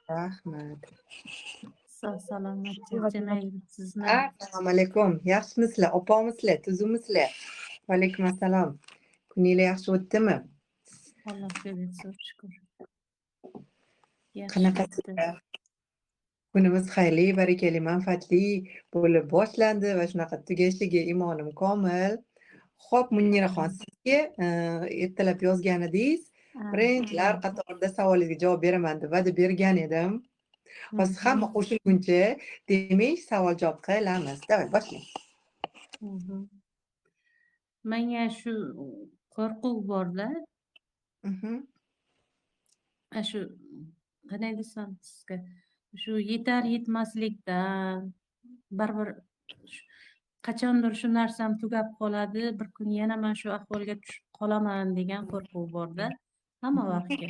Rahmat. Sog' salomat charchamay yuribsizmi? Assalomu alaykum. Yaxshimisizlar? Opamizlar, tuzimizlar? Va alaykum assalom. Kuninglar yaxshi o'tdimi? Allohga bersin shukur. Yaxshi Qanaqasizlar? Kunimiz xayrli, barakali, manfaatli bo'lib boshlandi va shunaqa tugashiga imonim komil. Xo'p, Muniraxon, sizga ertalab yozgan edingiz. Birinchilar qatorida savolingizga javob beraman deb va'da bergan edim. Hozir hamma qo'shilguncha demak savol javob qilamiz. Davay, boshlang. Menga shu qo'rquv borda, shu qanday desam sizga, shu yetar yetmaslikdan baribir qachondir shu narsam tugab qoladi, bir kun yana men shu ahvolga tushib qolaman degan qo'rquv borda, hamma vaqtga.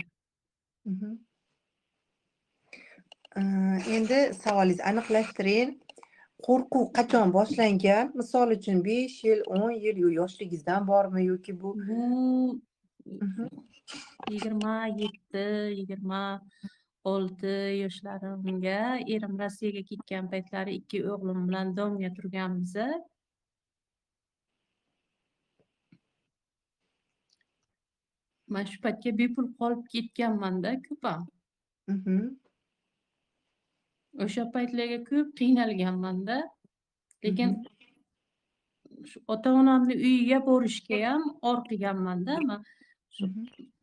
Endi savolingizni aniqlashtiring. Qo'rquv qachon boshlangan? Misol uchun 5 yil, 10 yil yoshligingizdan bormi yoki bu 27-26 yoshlarimga erim Rossiyaga ketgan paytlari 2 o'g'lim bilan domga turganmiz. Men shu paytga bepul qolib ketganman-da ko'pam. O'sha paytlarga ko'p qiynalganman-da. Lekin ota-onamning uyiga borishga ham orqiganman-da. Men shu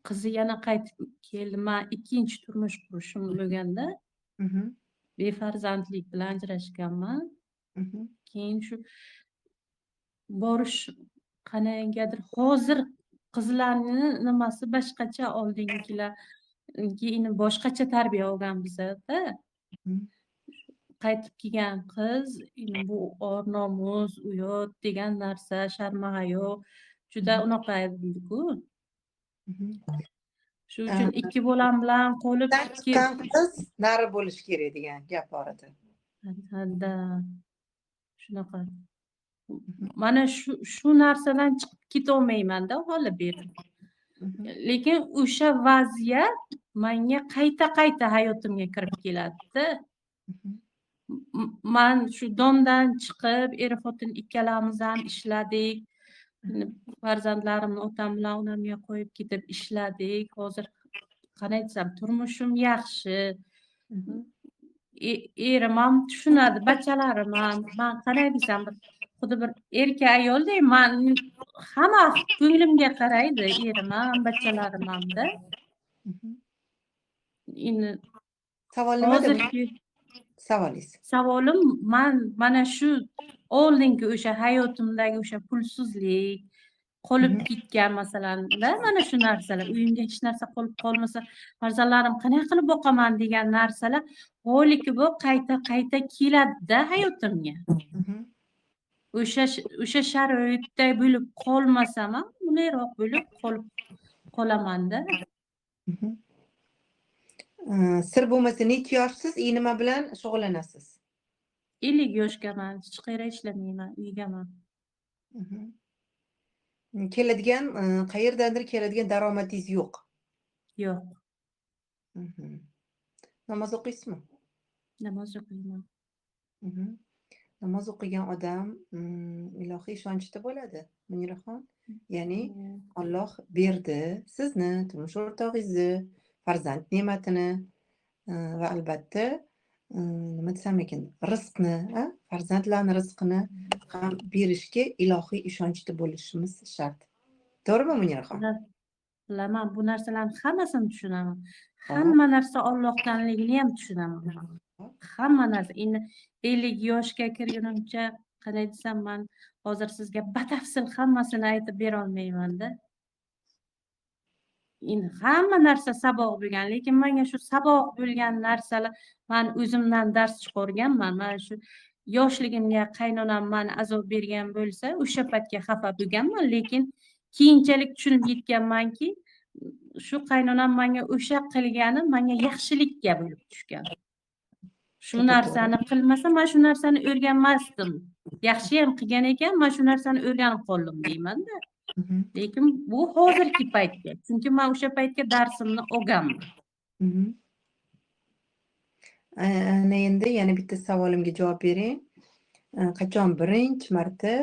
qizi yana qaytib keldi. Men ikkinchi turmush qurishim bo'lganda, befarzandlik bilan ajrashganman. Keyin shu borish qanaqadir hozir qizlarning nimasi boshqacha, oldingilarga boshqacha tarbiya olgan bizda. Qaytib kelgan qiz bu or nomus, uyat degan narsa, sharma-hayo juda unaqa edi-ku. Shu uchun 2 bolam bilan qolib chiqqan qiz nari bo'lish kerak degan gap bor edi. Hadda shunaqa. Mana shu narsadan chiqib keta olmayman-da hali beri. Lekin o'sha vaziyat menga qayta hayotimga kirib keladi. Men shu domdan chiqib, er-xotin ikkalamiz ham ishladik. Farzandlarimni otam bilan onamga qo'yib ketib ishladik. Hozir qanday desam, turmushim yaxshi. Erim ham tushunadi, bachalarim ham. Men qanday desam, xuddi bir erkak ayolday, men hamma ko'nglimga qaraydi, erim ham, bachalarim ham-da. Endi savol nimada? Savolingiz? Savolim mana shu oldingi o'sha hayotimdagi o'sha pulsizlik, qolib ketgan masalanda mana shu narsalar, uyimga hech narsa qolib qolmasa, farzandlarim qanday qilib boqaman degan narsalar holiki bu qayta keladi-da hayotimga. O'sha sharoitda bo'lib qolmasam ham, bunayroq bo'lib qolaman-da. Sir bo'lmasa, necha yoshsiz? Nima bilan shug'ullanasiz? 50 yoshgaman, hech qayerda ishlamayman, uygaman. Keladigan, qayerdandir keladigan daromadingiz yo'q? Yo'q. Namoz o'qiysizmi? Namoz o'qiyman. Namoz o'qigan odam ilohiy ishonchda bo'ladi, Muniraxon. Ya'ni Alloh berdi sizni, turmush o'rtog'ingizni, farzand ne'matini va albatta nima desam ekan, rizqni, farzandlarning rizqini ham berishga ilohiy ishonchda bo'lishimiz shart. To'g'rimi, Muniraxon? Bilaman, bu narsalarning hammasini tushunaman. Hamma narsa Allohdanligini ham tushunaman. Hamma narsa. Endi 50 yoshga kirgunimcha, qanday desam, men hozir sizga batafsil hammasini aytib bera olmayman-da. Endi hamma narsa saboq bo'lgan, lekin menga shu saboq bo'lgan narsalar men o'zimdan dars chiqarganman. Mana shu yoshligimga qaynonam meni azob bergan bo'lsa, o'sha paytga xafa bo'lganman, lekin keyinchalik tushunib yetganmanki, shu qaynonam menga o'sha qilgani menga yaxshilikka bo'lib tushgan. Shu narsani qilmasa, men shu narsani o'rganmasdim. Yaxshi ham qilgan ekan, men shu narsani o'rganib qoldim deyman-da. Lekin bu hozirgi paytga, chunki men o'sha paytga darsimni olganman. Ana endi yana bitta savolimga javob bering. Qachon birinchi marta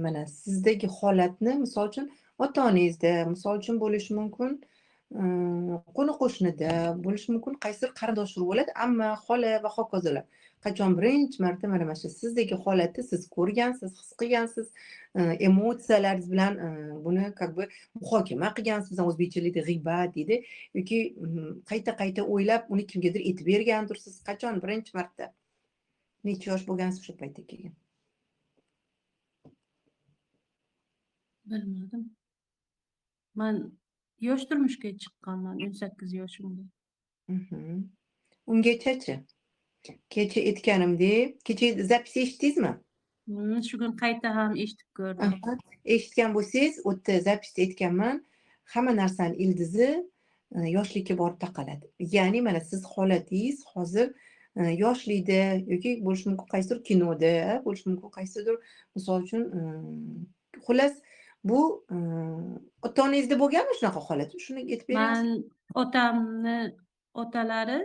mana sizdagi holatni, misol uchun ota-onangizda, misol uchun bo'lishi mumkin, qo'ni-qo'shnida, bo'lishi mumkin, qaysidir qarindosh urug' bo'ladi, amma, xola va hokazolar. Qachon birinchi marta mana shu sizdagi holatni siz ko'rgansiz, his qilgansiz, emotsiyalaringiz bilan buni как бы muhokama qilgansiz, bizning o'zbekchilikda g'iybat deydi, yoki qayta-qayta o'ylab, uni kimgadir aytib bergandirsiz. Qachon birinchi marta? Necha yosh bo'lgansiz o'sha paytga kelgan? Bilmadim. Men yosh turmushga chiqqanman 18 yoshimda. Ungacha-chi? Kecha aytganimdek, kecha zapis eshitdingizmi? Shu kun qayta ham eshitib ko'rdim. Eshitgan bo'lsangiz, u yerda zapisda aytganman, hamma narsani ildizi yoshlikka borib taqaladi. Ya'ni mana siz holatingiz hozir yoshlikda yoki bo'lishi mumkin qaysidir kinoda, bo'lishi mumkin qaysidir, misol uchun, xullas bu ota-onangizda bo'lganmi shunaqa holat? Shuni aytib berasiz? Men otalari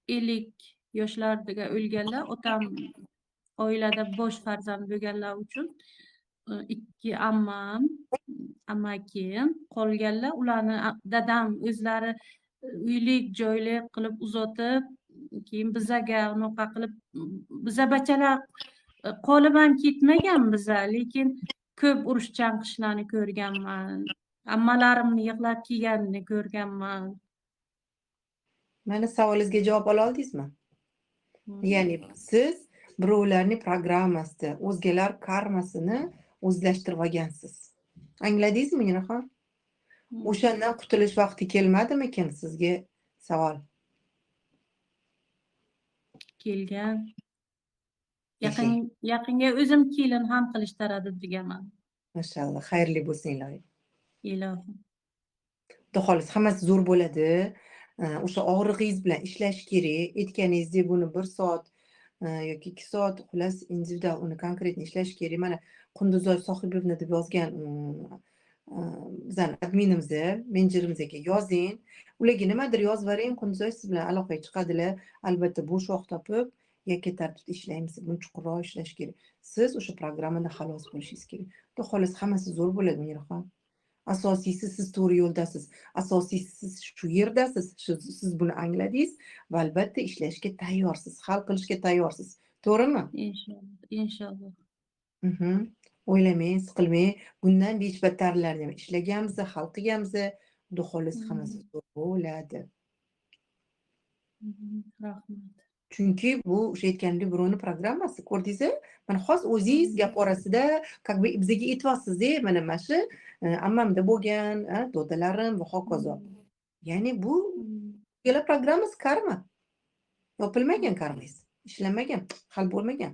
50 yoshlarda o'lganlar, otam oilada bosh farzand bo'lganlar uchun 2 ammam, amakim qolganlar. Ularni dadam o'zlari uylik joylik qilib uzatib, keyin bizaga unaqa qilib, biza bachalar qolib ham ketmagan biza, lekin ko'p urush chanqishlarni ko'rganman. Ammalarimni yig'lab kelganini ko'rganman. Mani savolingizga javob ola oldingizmi? Ya'ni siz birovlarning programmasida o'zgalar karmasini o'zlashtirib olgansiz. Angladingizmi, Miraxon? O'shandan qutulish vaqti kelmadimikin sizga? Savol. Kelgan. Yaqinga o'zim kelin ham qilishtiradi deganman. Mashalloh, xayrli bo'lsin iloyim. Ilohim. Xudo xohlasa hammasi zo'r bo'ladi. O'sha og'rig'ingiz bilan ishlash kerak. Aytganingizdek, buni 1 soat yoki 2 soat, xullas individual uni konkret ishlash kerak. Mana Qunduzoy Sohibovna deb yozgan bizani adminimizga, menejerimizga yozing. Ularga nimadir yozib yuboring, Qunduzoy siz bilan aloqaga chiqadilar. Albatta bo'sh vaqt topib, yakka tartibda ishlaymiz. Buni chuqurroq ishlash kerak. Siz o'sha programmadan xalos bo'lishingiz kerak. Xudo xohlasa hammasi zo'r bo'ladi, Miraxon. Asosiysi siz to'g'ri yo'ldasiz. Asosiysi siz shu yerdasiz. Siz buni angladingiz va albatta ishlashga tayyorsiz, hal qilishga tayyorsiz. To'g'rimi? Inshaalloh. O'ylamang, siqilmang. Bundan beshbattarlarini ham ishlaganmiz, hal qilganmiz. Xudo xohlasa hammasi zo'r bo'ladi. Rahmat. Chunki bu o'sha aytganimdek birovni programmasi, ko'rdingizmi? Mana hozir o'zingiz gap orasida как бы bizga aytyapsiz-da, mana shu ammamda bo'lgan, dodalarim va hokazo. Ya'ni bu ikkala programmasi karma. Yopilmagan karmangiz, ishlamagan, hal bo'lmagan.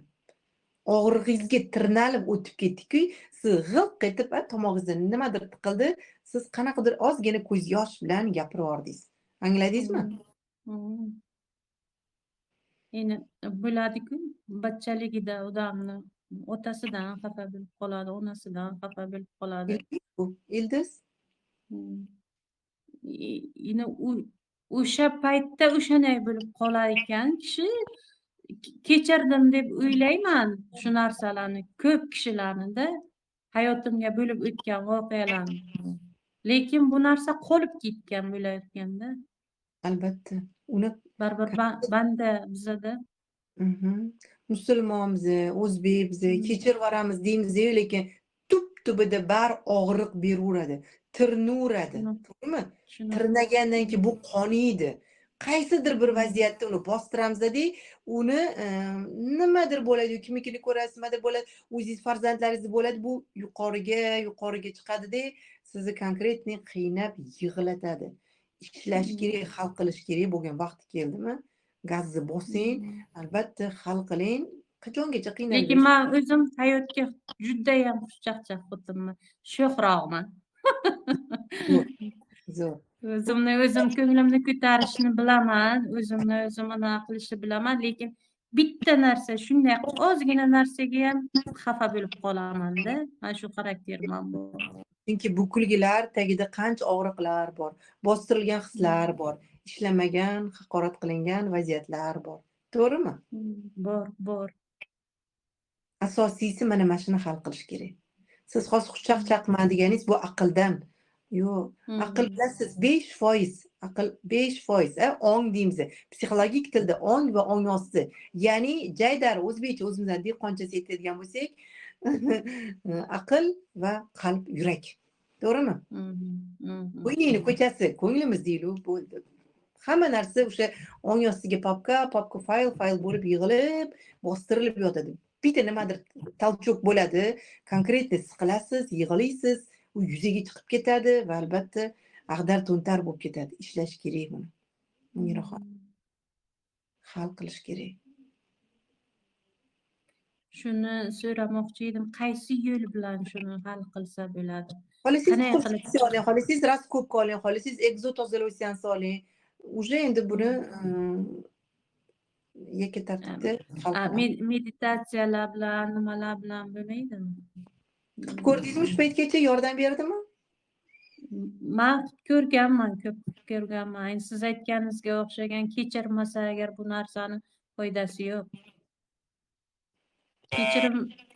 Og'rig'ingizga tirnalib o'tib ketdi-ku, siz g'ilq etib, tomog'ingizda nimadir tiqildi, siz qanaqadir ozgina ko'z yosh bilan gapirib yordingiz. Angladingizmi? Endi bo'ladi-ku, bachaligida odamni otasidan xafa bo'lib qoladi, onasidan xafa bo'lib qoladi. Ildiz? Endi o'sha paytda o'shanday bo'lib qolar ekan kishi. Kechirdim deb o'ylayman shu narsalarni, ko'p kishilarnida hayotimga bo'lib o'tgan voqealarni. Lekin bu narsa qolib ketgan bo'layotganda. Albatta. Uni baribir banda bizada. Musulmonmiz, o'zbekmiz, kechirib yuboramiz deymiz, lekin tub-tubida bari og'riq beraveradi, tirnaveradi. To'g'rimi? Tirnagandan keyin bu qoniydi. Qaysidir bir vaziyatda uni bostiramiz-da, uni nimadir bo'ladi, kimnikini ko'rasiz, nimadir bo'ladi, o'zingiz farzandlaringiz bo'ladi, bu yuqoriga chiqadi-da, sizni konkretni qiynab yig'latadi. Ishlash kerak, hal qilish kerak bo'lgan vaqti keldimi? Gazni bosing, albatta hal qiling. Qachongacha qiynalib? Lekin men o'zim hayotga juda ham xushchaqchaq xotinman, sho'xroqman. Zo'r. O'zimni o'zim ko'nglimni ko'tarishni bilaman, o'zimni o'zim anaqa qilishni bilaman, lekin bitta narsa, shunday ozgina narsaga ham xafa bo'lib qolaman-da. Mana shu xarakterim bor. Chunki bu kulgilar tagida qancha og'riqlar bor, bostirilgan hislar bor, ishlamagan, haqorat qilingan vaziyatlar bor. To'g'rimi? Bor. Asosiysi mana shuni hal qilish kerak. Siz hozir xushchaqchaqman deganingiz bu aqldan. Yo'q, aql bilasiz 5%, aql 5%, ong deymiz. Psixologik tilda ong va ong osti. Ya'ni jaydar o'zbekcha o'zimizdan dehqonchasi aytadigan bo'lsak, aql va qalb, yurak. To'g'rimi? Uyning ko'chasi, ko'nglimiz deylik, bo'ldi. Hamma narsa o'sha ong ostiga papka fayl bo'lib yig'ilib, bostirilib yotadi. Bitta nimadir talchoq bo'ladi, konkretni his qilasiz, yig'laysiz, u yuzaga chiqib ketadi va albatta ag'dar-to'ntar bo'lib ketadi. Ishlash kerak buni. Muniraxon, hal qilish kerak. Shuni so'ramoqchi edim, qaysi yo'l bilan shuni hal qilsa bo'ladi? Xohlasangiz Qanday qilib? kursiya oling, xohlasangiz raskopka oling, xohlasangiz egzo tozalovchi oling. Уже endi buni yakka tartibda hal qilamiz. Meditatsiyalar bilan, nimalar bilan bo'lmaydimi? Ko'rdingizmi, shu paytgacha yordam berdimi? Men ko'rganman, ko'p ko'rganman. Siz aytganingizga o'xshagan kechirmasa agar bu narsani foydasi yo'q.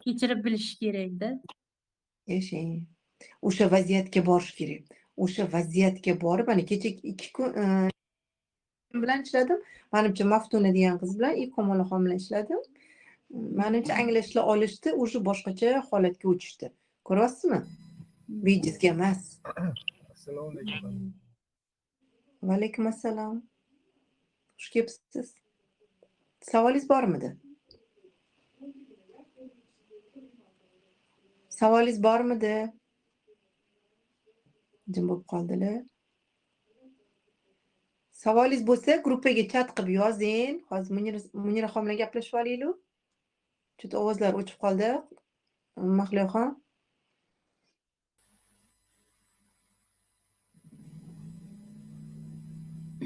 Kechirib bilish kerak-da. Yashang. O'sha vaziyatga borish kerak. O'sha vaziyatga borib, mana kecha 2 kun bilan ishladim. Menimcha Maftuna degan qiz bilan, Iqomolaxon bilan ishladim. Menimcha anglashla olishdi, o'sha boshqacha holatga o'tishdi. Ko'ryapsizmi? Bejizga emas. Assalomu alaykum. Va alaykum assalom. Xush kelibsiz. Savolingiz bormidi? Savolingiz bormidi? Jim bo'lib qoldilar. Savolingiz bo'lsa, gruppaga chat qilib yozing. Hozir Muniraxon bilan gaplashib olaylik. Juda ovozlar o'chib qoldi. Mahliyoxon.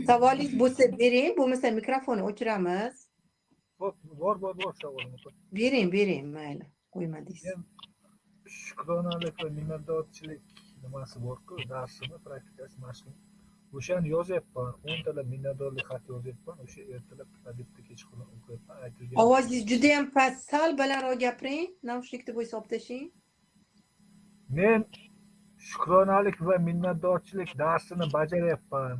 Savolingiz bo'lsa bering, bo'lmasa mikrofonni o'chiramiz. Bor savolim. Bering, mayli. Qo'ymadingiz. Shukronalik va minnatdorchilik nimasi bor-ku, darsini, praktikasi, mashqini. O'shani yozyapman. 10 talab minnatdorlik xat yozyapman. O'sha ertalab adibda kechqurun o'qiyapman. Aytilgan. Ovozingiz juda ham past, sal balandroq gapiring. Naushnikni bo'ysa olib tashlang. Men shukronalik va minnatdorchilik darsini bajaryapman.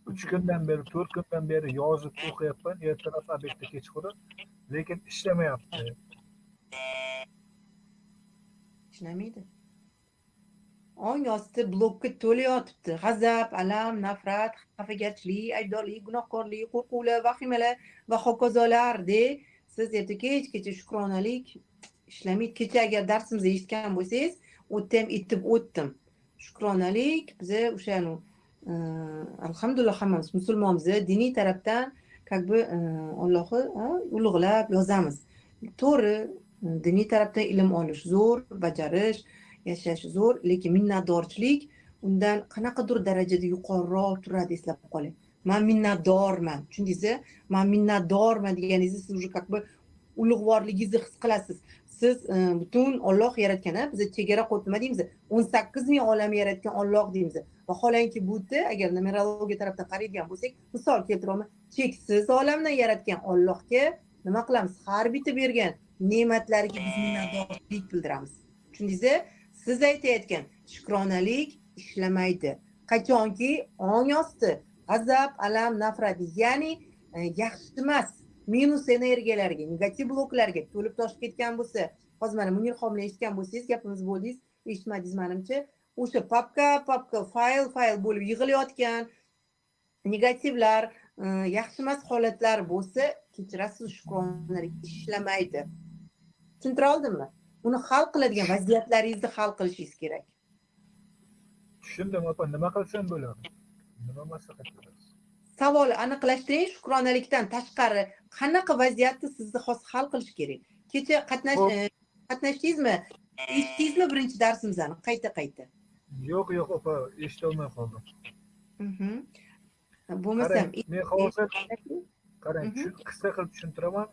3 kundan beri, 4 kundan beri yozib o'qiyapman. Ertalab adibda kechqurun, lekin ishlamayapti. Ishlamaydi. Ong osti blokka to'la yotibdi. G'azab, alam, nafrat, xafagarchilik, aybdorlik, gunohkorlik, qo'rquvlar, vahimalar va hokazolarda siz erta-kechgacha shukronalik ishlamaydi. Kecha agar darsimizni eshitgan bo'lsangiz, o'tda ham aytib o'tdim. Shukronalik biza o'shani alhamdulillah hammamiz musulmonmiz, diniy tarafdan Allohni ulug'lab yozamiz. To'g'ri, diniy tarafdan ilm olish zo'r, bajarish, yashash zo'r, lekin minnatdorchilik undan qanaqadir darajada yuqoriroq turadi, eslab qoling. Men minnatdorman. Tushundingizmi? Men minnatdorman deganingizda siz уже ulug'vorligingizni his qilasiz. Siz butun Alloh yaratgan, biz chegara qo'yib nima deymiz? 18 ming olamni yaratgan Alloh deymiz. Vaholanki bu yerda agar numerologiya tarafdan qaraydigan bo'lsak, misol keltiraman, cheksiz olamni yaratgan Allohga nima qilamiz? Har bitta bergan ne'matlariga biz minnatdorlik bildiramiz. Tushundingizmi? Siz aytayotgan shukronalik ishlamaydi. Qachonki ong osti, g'azab, alam, nafrat, ya'ni yaxshi emas, minus energiyalarga, negativ bloklarga to'lib toshib ketgan bo'lsa, hozir mana Muniraxon bilan eshitgan bo'lsangiz, gapimiz bo'ldingiz, eshitmadingiz menimcha, o'sha papka fayl bo'lib yig'ilayotgan negativlar, yaxshi emas holatlar bo'lsa, kechirasiz, shukronalik ishlamaydi. Tushuntira oldimmi? Uni hal qiladigan vaziyatlaringizni hal qilishingiz kerak. Tushundim, opa, nima qilsam bo'ladi? Nima maslahat berasiz? Savolni aniqlashtiring, shukronalikdan tashqari qanaqa vaziyatni sizni hozir hal qilish kerak? Kecha qatnashdingizmi? Eshitdingizmi birinchi darsimizni qayta? Yo'q, opa, eshitolmay qoldim. Bo'lmasam, men hozir qarang, qisqa qilib tushuntiraman.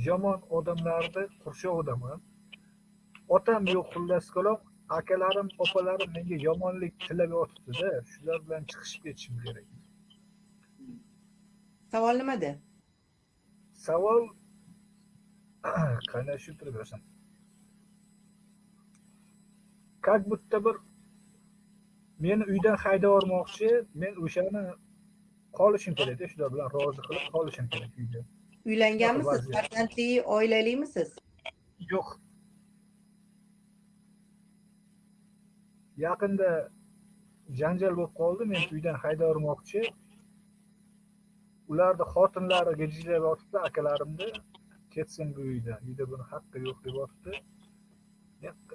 Yomon odamlarni qurshovidaman. Otam yo'q, xullas kalom, akalarim, opalarim menga yomonlik tilab yotibdi-da, shular bilan chiqishib ketishim kerak. Savol nimada? Savol qanday tushuntirib bersam. Как будто bir meni uydan haydab yubormoqchi, men o'shani qolishim kerak-da, shular bilan rozi qilib qolishim kerak uyda. Uylanganmisiz? Vaziyat. Farzandli, oilalimisiz? Yo'q. Yaqinda janjal bo'lib qoldi, men uydan haydab yubormoqchi. Ularni xotinlari gijilab yotibdi, akalarimni ketsin bu uydan. Uyda buni haqqi yo'q deb yotibdi.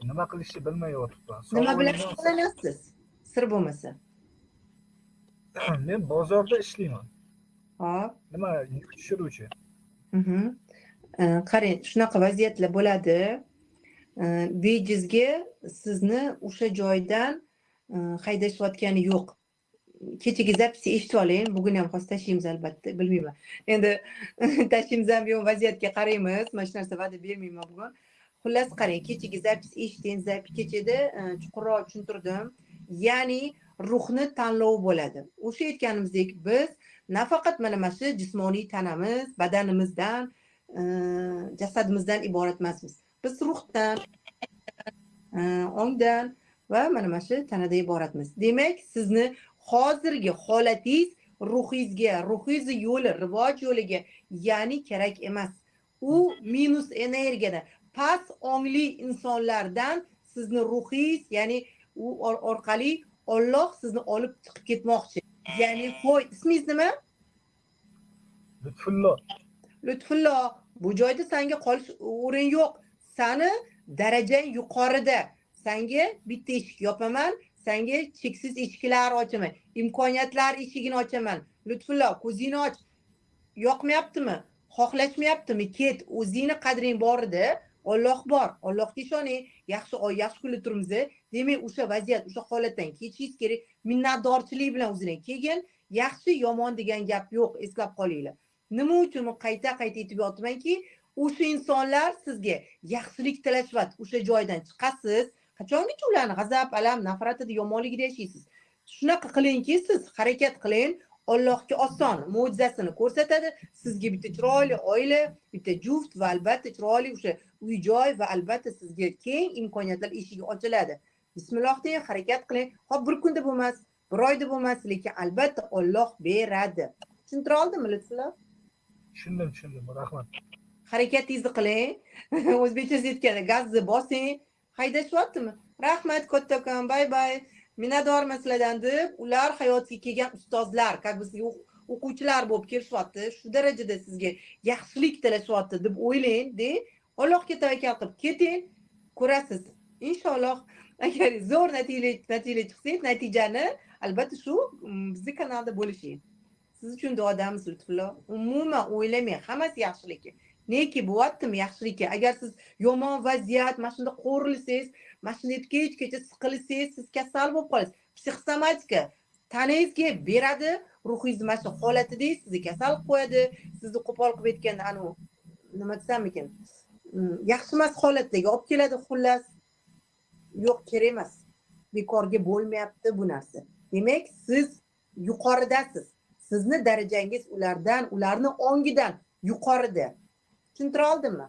Nima qilishni bilmay yotibman. Nima bilan shug'ullanasiz? Sir bo'lmasa. Men bozorda ishlayman. Hop. Nima yuk tushiruvchi. Qarang, shunaqa vaziyatlar bo'ladi. Bejizga sizni o'sha joydan haydashayotgani yo'q. Kechagi zapisni eshitib oling. Bugun ham hozir tashlaymiz albatta, bilmayman. Endi tashlaymiz ham bu vaziyatga qaraymiz. Mana shu narsa va'da bermayman bugun. Xullas qarang, kechagi zapis eshiting, zapis kechada chuqurroq tushuntirdim. Ya'ni ruhni tanlovi bo'ladi. O'sha aytganimizdek, biz nafaqat mana shu jismoniy tanamiz, badanimizdan, jasadimizdan iborat emasmiz. Biz ruhdan, ongdan va mana shu tanadan iboratmiz. Demak, sizni hozirgi holatingiz ruhingiz yo'li, rivoj yo'liga ya'ni kerak emas. U minus energiyada past ongli insonlardan sizni ruhingiz, ya'ni u orqali Alloh sizni olib chiqib ketmoqchi. Ya'ni qo'y, ismingiz nima? Lutfullo. Lutfullo, bu joyda senga qolish o'rin yo'q. Seni darajang yuqorida. Senga bitta eshik yopaman, senga cheksiz eshiklar ochaman. Imkoniyatlar eshigini ochaman. Lutfullo, ko'zingni och. Yoqmayaptimi? Xohlashmayaptimi? Ket, o'zingni qadring bor edi. Alloh bor. Allohga ishoning. Yaxshi oy, yaxshi kunlar turibmiz. Demak, o'sha vaziyat, o'sha holatdan kechishingiz kerak. Minnatdorchilik bilan o'zingizga kelgin. Yaxshi, yomon degan gap yo'q, eslab qolinglar. Nima uchun qayta-qayta aytib yotamanki, o'sha insonlar sizga yaxshilik tilashyapti. O'sha joydan chiqasiz. Qachongacha ularni g'azab, alam, nafratida, yomonligida yashaysiz? Shunaqa qilingki, siz harakat qiling. Allohga oson mo'jizasini ko'rsatadi. Sizga bitta chiroyli oila, bitta juft va albatta chiroyli o'sha uy-joy va albatta sizga keng imkoniyatlar eshigi ochiladi. Bismillah deng, harakat qiling. Hop, bir kunda bo'lmas, bir oyda bo'lmas, lekin albatta Alloh beradi. Tushuntira oldimmi, Lutfullo? Tushundim, rahmat. Harakatingizni qiling. O'zbekchasi aytganda gazni bosing. Haydashyaptimi? Rahmat kattakon, bay. Minnatdorman sizlardan deb, ular hayotga kelgan ustozlar, как бы sizga o'quvchilar bo'lib kelishyapti, shu darajada sizga yaxshilik tilashyapti deb o'ylang, de, Allohga tavakkal qilib keting, ko'rasiz. Inshaalloh, agar zo'r natija chiqsangiz, natijani albatta shu bizning kanalda bo'lishing. Siz uchun duodamiz, Lutfullo. Umuman o'ylamang, hammasi yaxshilikka. Neki bo'lyaptimi yaxshilikka? Agar siz yomon vaziyat, mana shunda qo'rilsangiz, mana shunda kechgacha siqilsangiz, siz kasal bo'lib qolasiz. Psixosomatika tanangizga beradi, ruhingiz mana shu holatida sizni kasal qilib qo'yadi, sizni qo'pol qilib aytganda nima desam ekan? Yaxshi emas holatdagi olib keladi, xullas. Yo'q, kerak emas. Bekorga bo'lmayapti bu narsa. Demak, siz yuqoridasiz. Sizni darajangiz ulardan, ularning ongidan yuqorida. Tushuntira oldimmi?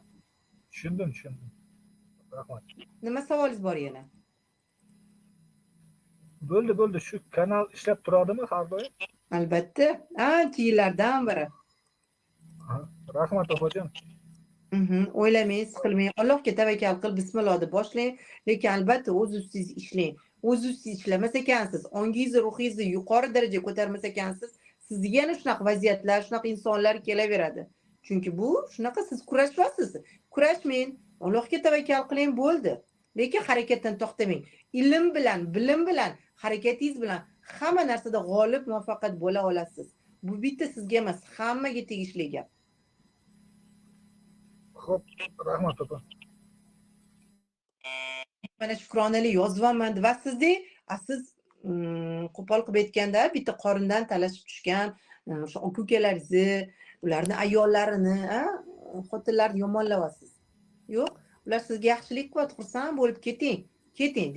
Tushundim. Rahmat. Nima savolingiz bor yana? Bo'ldi. Shu kanal ishlab turadimi har doim? Albatta, ancha yillardan beri. Rahmat opajon. O'ylamang, siqilmang. Allohga tavakkal qilib bismillah deb boshlang, lekin albatta o'z ustingiz ishlang. O'z ustingiz ishlamas ekansiz, ongingizni, ruhingizni yuqori darajaga ko'tarmas ekansiz, sizga yana shunaqa vaziyatlar, shunaqa insonlar kelaveradi. Chunki bu shunaqa siz kurashyapsiz. Kurashmang, Allohga tavakkal qiling, bo'ldi. Lekin harakatdan to'xtamang. Ilm bilan, bilim bilan, harakatingiz bilan hamma narsada g'olib, muvaffaqiyat bo'la olasiz. Bu bitta sizga emas, hammaga tegishli gap. Xo'p, rahmat opa. Mana shukronalik yozibman va siz qo'pol qilib aytganda bitta qorindan talashib tushgan o'sha aka-ukalaringizni, ularni ayollarini, xotinlarni yomonlayapsiz. Yo'q, ular sizga yaxshilik qilyapti, xursand bo'lib keting.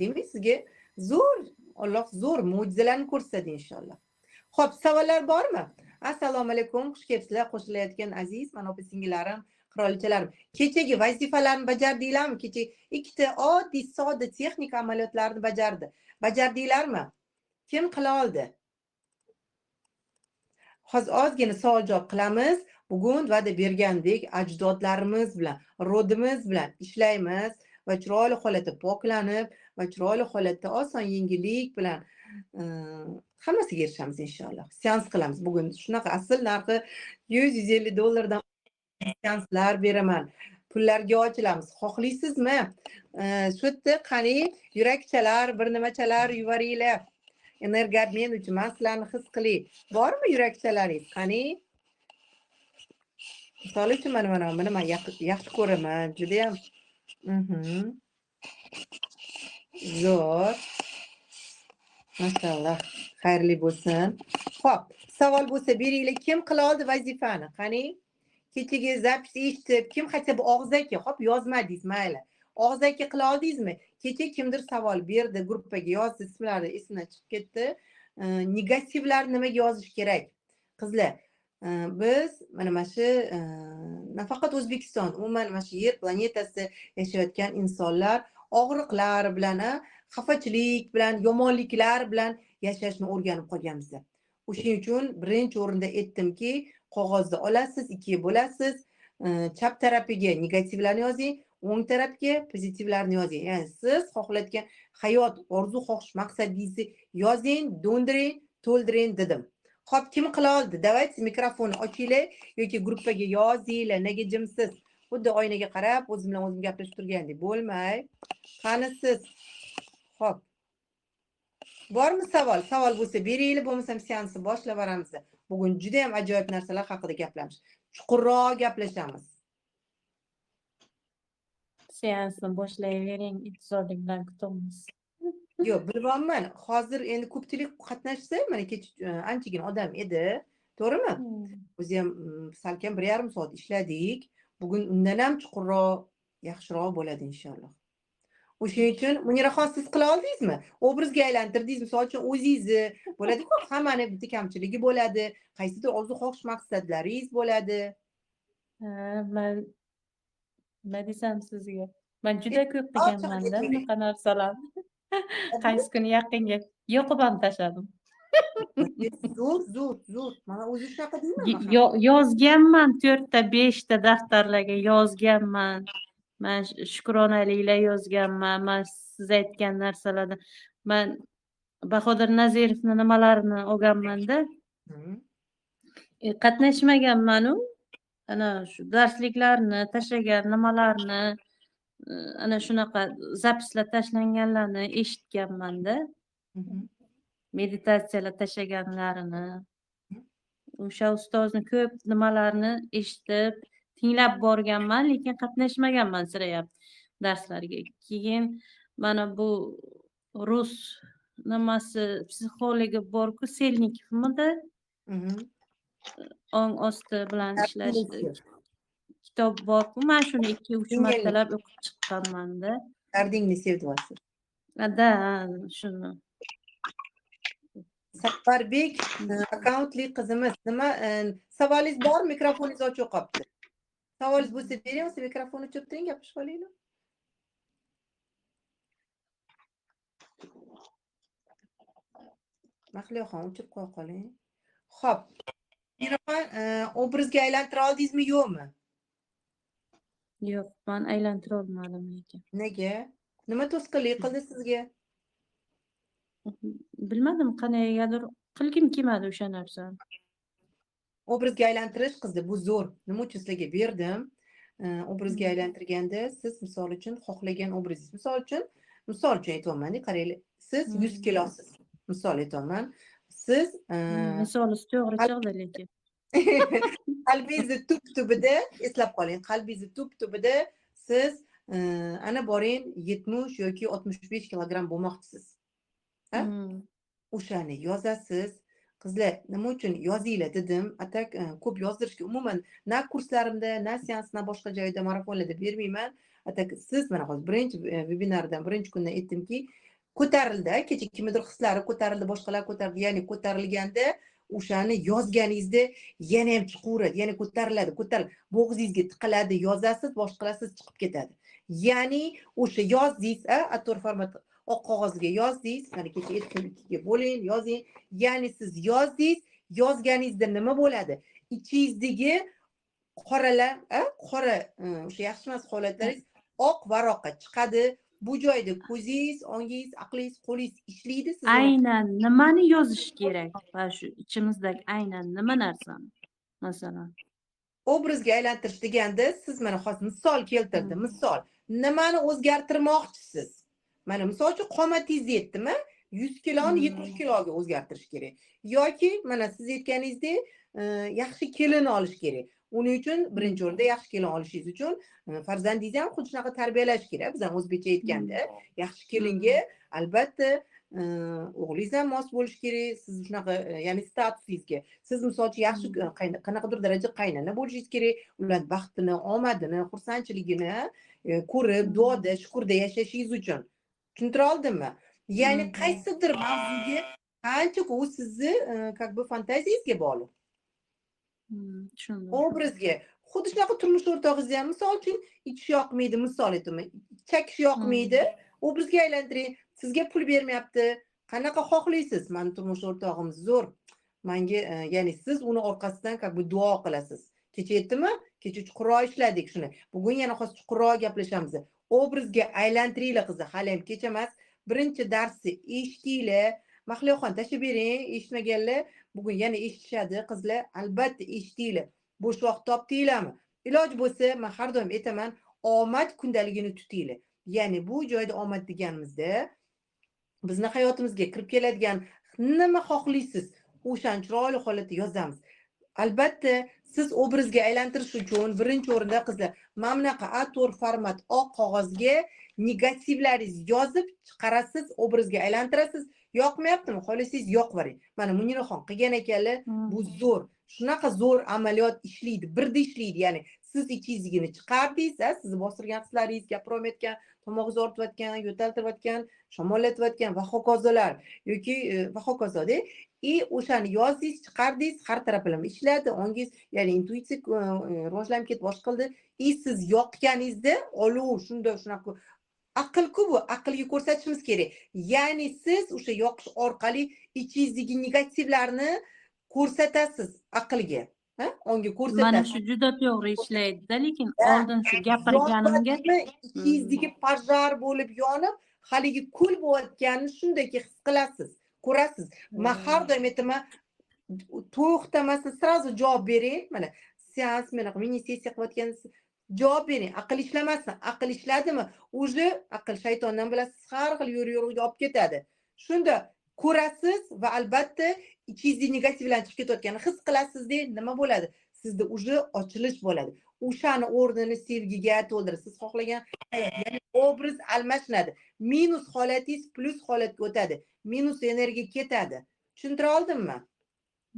Demak, sizga zo'r, Alloh zo'r mo'jizalarni ko'rsatadi inshaalloh. Xo'p, savollar bormi? Assalomu alaykum, xush kelibsizlar qo'shilayotgan aziz mana opa singillarim, qirolichalarim. Kechagi vazifalarni bajardinglarmi? Kecha ikkita oddiy sodda texnik amaliyotlarni bajardinglarmi? Kim qila oldi? Hozir ozgina savol javob qilamiz. Bugun va'da bergandek ajdodlarimiz bilan, rodimiz bilan ishlaymiz va chiroyli holatda poklanib va chiroyli holatda oson yengillik bilan hammasiga erishamiz inshaalloh. Seans qilamiz. Bugun shunaqa asl narxi $100-150 seanslar beraman. Pullarga ochilamiz. Xohlaysizmi? Shu yerda qani yurakchalar, bir nimachalar yuvaringlar. Energoobmen uchun man sizlarni his qiling. Bormi yurakchalaringiz? Qani? Misol uchun mana buni men yaxshi ko'raman, juda ham. Zo'r. Maşallah. Xayrli bo'lsin. Xo'p, savol bo'lsa beringlar, kim qila oldi vazifani? Qani? Kechagi zapis eshitib, kim hatto bu og'zaki, xo'p, yozmadingiz, mayli. Og'zaki qila oldingizmi? Kecha kimdir savol berdi, gruppaga yozdi, ismlari esimdan chiqib ketdi. Negativlar nimaga yozish kerak? Qizlar, biz mana shu nafaqat O'zbekiston, umuman mana shu yer planetasida yashayotgan insonlar og'riqlar bilan, xafachilik bilan, yomonliklar bilan yashashni o'rganib qolganmiz. O'shuning uchun birinchi o'rinda aytdimki, qog'ozni olasiz, ikkiga bo'lasiz, chap tarafiga negativlarni yozing, o'ng tarafga pozitivlarni yozing. Ya'ni siz xohlayotgan hayot, orzu, xohish, maqsadingizni yozing, do'ndiring, to'ldiring dedim. Xo'p, kim qila oldi? Davayt mikrofonni ochinglar yoki gruppaga yozinglar. Nega jimsiz? Xuddi oynaga qarab, o'zim bilan o'zim gaplashib turgandek bo'lmay. Qani siz? Xo'p. Bormi savol? Savol bo'lsa beringlar, bo'lmasam seansni boshlab boramiz. Bugun juda ham ajoyib narsalar haqida gaplashamiz. Chuqurroq gaplashamiz. Seansni boshlayvering, intizorlik bilan kutamiz. Yo'q, bilmayman. Hozir endi ko'pchilik qatnashsa, mana kech anchagina odam edi. To'g'rimi? O'zi ham salkam 1,5 soat ishladik. Bugun undan ham chuqurroq, yaxshiroq bo'ladi inshaalloh. O'shuning uchun Muniraxon, siz qila oldingizmi? Obrazga aylantirdingiz, misol uchun o'zingizni bo'ladi-ku, hammani bitta kamchiligi bo'ladi, qaysidir orzu xohish maqsadlaringiz bo'ladi. Men nima desam sizga? Men juda ko'p qilganman-da bunaqa narsalarni. Qaysi kuni yaqinga yoqib ham tashladim. Zo'r. Mana o'zi shunaqa deyman. Yozganman, 4 ta 5 ta daftarlarga yozganman. Men shukronaliklar yozganman. Men siz aytgan narsalarni. Men Bahodir Nazirovning nimalarini olganman-da. Qatnashmaganman-u. Ana shu darsliklarni, tashlagan nimalarni, ana shunaqa zapislar tashlanganlarni eshitganman-da. Meditatsiyalar tashlaganlarini. O'sha ustozni ko'p nimalarni eshitib, tinglab borganman, lekin qatnashmaganman sirayam darslarga. Keyin mana bu rus nimasi psixologi bor-ku, Selnikovmidi? Ong osti bilan ishlashdi. Kitob bor-ku, men shuni 2-3 martalab o'qib chiqqanman-da. Dardingni sevdivasiz. Da, shuni. Safarbek akkauntli qizimiz, nima savolingiz bor? Mikrofoningiz ochiq qolibdi. Savolingiz bo'lsa bering, o'zi mikrofonni o'chirib turing, gapirishib olaylik. Mahliyoxon, o'chirib qo'ya qoling. Xo'p. Miraxon, obrazga aylantira oldingizmi, yo'qmi? Yo'q, men aylantira olmadim lekin. Nega? Nima to'sqinlik qildi sizga? Bilmadim, qanaqadir qilgim kelmadi o'sha narsani. Obrazga aylantirish qizdi, bu zo'r. Nima uchun sizlarga berdim? Obrazga aylantirganda siz misol uchun xohlagan obrazingiz. Misol uchun aytayapman-da, qaranglar. Siz 100 kilosiz. Misol aytayapman. Siz misolingiz to'g'ri chiqdi lekin. Qalbingizni tub-tubida eslab qoling. Qalbingizni tub-tubida siz ana boring 70 yoki 65 kilogramm bo'lmoqchisiz. O'shani yozasiz. Qizlar, nima uchun yozinglar dedim. Atak ko'p yozdirishga umuman na kurslarimda, na seans, na boshqa joyda, marafonlarda bermayman. Atak siz mana hozir birinchi vebinardan birinchi kunda aytdimki, ko'tarildi. Kecha kimdir hislari ko'tarildi, boshqalar ko'tarildi. Ya'ni ko'tarilganda o'shani yozganingizda yana ham chiqaveradi, yana ko'tariladi, bo'g'zingizga tiqiladi, yozasiz, boshqa qilasiz, chiqib ketadi. Ya'ni o'sha yozdingiz, A4 format oq qog'ozga yozdingiz, mana kecha ikkiga bo'ling, yozing. Ya'ni siz yozdingiz, yozganingizda nima bo'ladi? Ichingizdagi qoralar, qora o'sha yaxshi emas holatlaringiz oq varaqqa chiqadi. Bu joyda ko'zingiz, ongingiz, aqlingiz, qo'lingiz ishlaydi. Siz aynan nimani yozish kerak? Va shu ichimizdagi aynan nima narsani? Masalan, obrazga aylantirish deganda siz mana hozir misol keltirdim. Misol, nimani o'zgartirmoqchisiz? Mana misol uchun qomatingiz yetdimi? 100 kiloni 70 kiloga o'zgartirish kerak. Yoki mana siz aytganingizdek, yaxshi kelin olish kerak. Uning uchun birinchi o'rinda yaxshi kelin olishingiz uchun farzandingizni ham xuddi shunaqa tarbiyalash kerak. Biz ham o'zbekcha aytganda, yaxshi kelinga albatta o'g'lingiz ham mos bo'lishi kerak. Siz shunaqa, ya'ni statusingizga. Siz misol uchun yaxshi qanaqadir darajada qaynona bo'lishingiz kerak. Ular baxtini, omadini, xursandchiligini ko'rib, duoda, shukurda yashashingiz uchun. Tushuntira oldimmi? Ya'ni qaysidir mavzuga qancha u sizni как бы fantaziyangizga bog'liq. tushundim. Obrazga xuddi shunaqa turmush o'rtog'ingizni ham misol uchun ichish yoqmaydi, misol aytaman, chakish yoqmaydi, obrazga aylantiring. Sizga pul bermayapti, qanaqa xohlaysiz? Mani turmush o'rtog'im zo'r, menga, ya'ni siz uni orqasidan как бы duo qilasiz. Kecha aytdimmi? Kecha chuqurroq ishladik shuni. Bugun yana hozir chuqurroq gaplashamiz. Obrazga aylantiringlar qizlar, hali ham kecha emas. Birinchi darsni eshitinglar. Mahliyoxon tashlab bering, eshitmaganlar bugun yana eshitishadi qizlar, albatta eshitinglar. Bo'sh vaqt topdinglarmi? Iloji bo'lsa, men har doim aytaman, omad kundaligini tutinglar. Ya'ni bu joyda omad deganimizda bizni hayotimizga kirib keladigan nima xohlaysiz, o'shani chiroyli holatda yozamiz. Albatta, siz obrazga aylantirish uchun birinchi o'rinda qizlar, mana bunaqa A4 format oq qog'ozga negativlaringizni yozib chiqarasiz, obrazga aylantirasiz. Yoqmayaptimi? Xohlasangiz yoqvaring. Mana Muniraxon qilgan ekanlar, bu zo'r. Shunaqa zo'r amaliyot ishlaydi, birda ishlaydi. Ya'ni siz ichingizgini chiqardingiz, sizni bostirgan hislaringiz, gapirolmayotgan, tomog'ingiz ortayotgan, yo'taltirayotgan, shamollatayotgan va hokazolar yoki va hokazoda. O'shani yozdingiz, chiqardingiz, har taraflama ishladi, ongingiz, ya'ni intuitsiya rivojlanib ketib bosh qildi. Siz yoqganingizda olov shunda shunaqa aql-ku bu, aqlga ko'rsatishimiz kerak. Ya'ni siz o'sha yoqish orqali ichingizdagi negativlarni ko'rsatasiz aqlga. Onga ko'rsatasiz. Mana shu juda to'g'ri ishlaydi-da, lekin oldin shu gapirganimga ichingizdagi pojar bo'lib yonib, haligi kul bo'layotganini shundaki his qilasiz, ko'rasiz. Men har doim aytaman, to'xtamasdan sразу javob bering. Mana seans, mana mini sessiya qilayotganingiz javob bering. Aql ishlamasin. Aql ishladimi? O'zi aql shaytondan bilasiz, har xil yo'riga olib ketadi. Shunda ko'rasiz va albatta ichingizda negativlarni chiqib ketayotganini his qilasizda, nima bo'ladi? Sizda o'zi ochilish bo'ladi. O'shani o'rnini sevgiga to'ldirasiz. Siz xohlagan, ya'ni obraz almashinadi. Minus holatingiz plus holatga o'tadi. Minus energiya ketadi. Tushuntira oldimmi?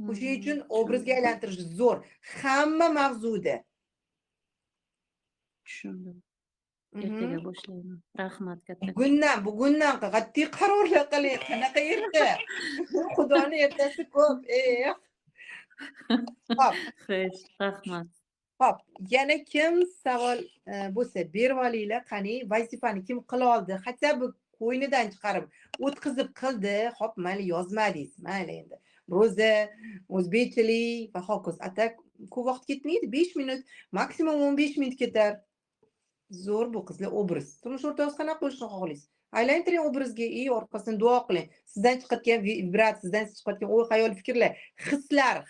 O'shuning uchun obrazga aylantirish zo'r. Hamma mavzuda. tushundim. Ertaga boshlayman. Rahmat katta. Bugundan qat'iy qarorlar qiling. Qanaqa erta? Xudoning ertasi ko'p. Hop. Xo'sh, rahmat. Hop, yana kim savol bo'lsa berib olinglar. Qani, vazifani kim qila oldi? Hatto bu qo'ynidan chiqarib o'tkazib qildi. Hop, mayli yozmadingiz. Mayli endi. Ro'za, o'zbekchilik va hokazo. Atak ko'p vaqt ketmaydi. 5 minut, maksimum 15 minut ketar. Zo'r bu qizlar obraz. Turmush o'rtog'ingiz qanaqa bo'lishini xohlaysiz? Aylantiring obrazga, orqasidan duo qiling. Sizdan chiqayotgan vibratsiya, sizdan chiqayotgan o'y, xayol, fikrlar,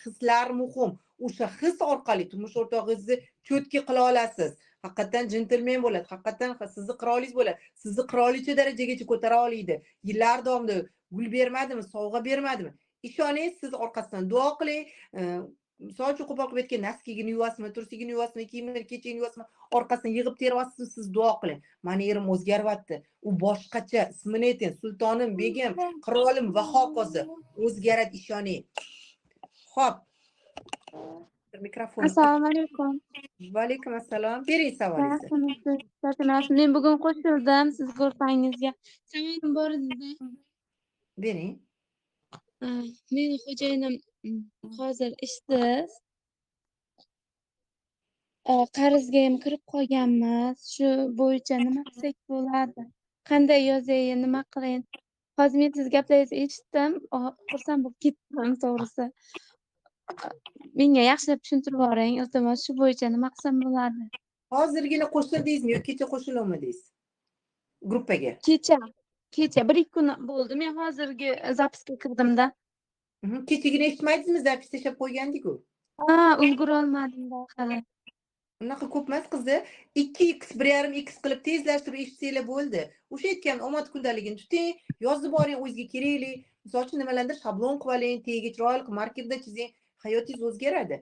hislar muhim. O'sha his orqali turmush o'rtog'ingizni cho'tki qila olasiz. Haqiqatan jentelmen bo'ladi, haqiqatan sizni qirolingiz bo'ladi. Sizni qirolicha darajagacha ko'tara oladi. Yillar davomida gul bermadimi, sovg'a bermadimi? Ishoning, siz orqasidan duo qiling. Misol uchun qo'pol qilib aytgan, naskigini yuvasizmi, tursigini yuvasizmi, kiyimini kechini yuvasizmi, orqasidan yig'ib teryapsizmi, siz duo qiling. Meni erim o'zgaryapti. U boshqacha, ismini ayting, sultonim, begim, qirolim va hokazo. O'zgaradi, ishoning. Xo'p. Mikrofon. Assalomu alaykum. Va alaykum assalom. Bering savolingizni. Men bugun qo'shildim siz guruhingizga. Savolim bor edi. Bering. Meni xo'jayinim hozir ishsiz. Qarzga ham kirib qolganmiz. Shu bo'yicha nima qilsak bo'ladi? Qanday yozay, nima qilay? Hozir men siz gaplaringizni eshitdim. Xursand bo'lib ketdim to'g'risi. Menga yaxshilab tushuntirib yuboring. Iltimos, shu bo'yicha nima qilsam bo'ladi? Hozirgina qo'shildingizmi yo kecha qo'shilolmadingiz gruppaga? Kecha 1-2 kun bo'ldi. Men hozirgi zapisga kirdimda. Kechagina eshitmaydingizmi? Zapis tashlab qo'ygandik-ku. Ulgurolmadim-da hali. Unaqa ko'p emas qizi. 2x 1,5x qilib tezlashtirib eshitsanglar bo'ldi. O'sha aytgan omad kundaligini tuting, yozib boring o'zingizga kerakli. Misol uchun nimalardir shablon qilib oling, tagiga chiroyli markerda chizing, hayotingiz o'zgaradi.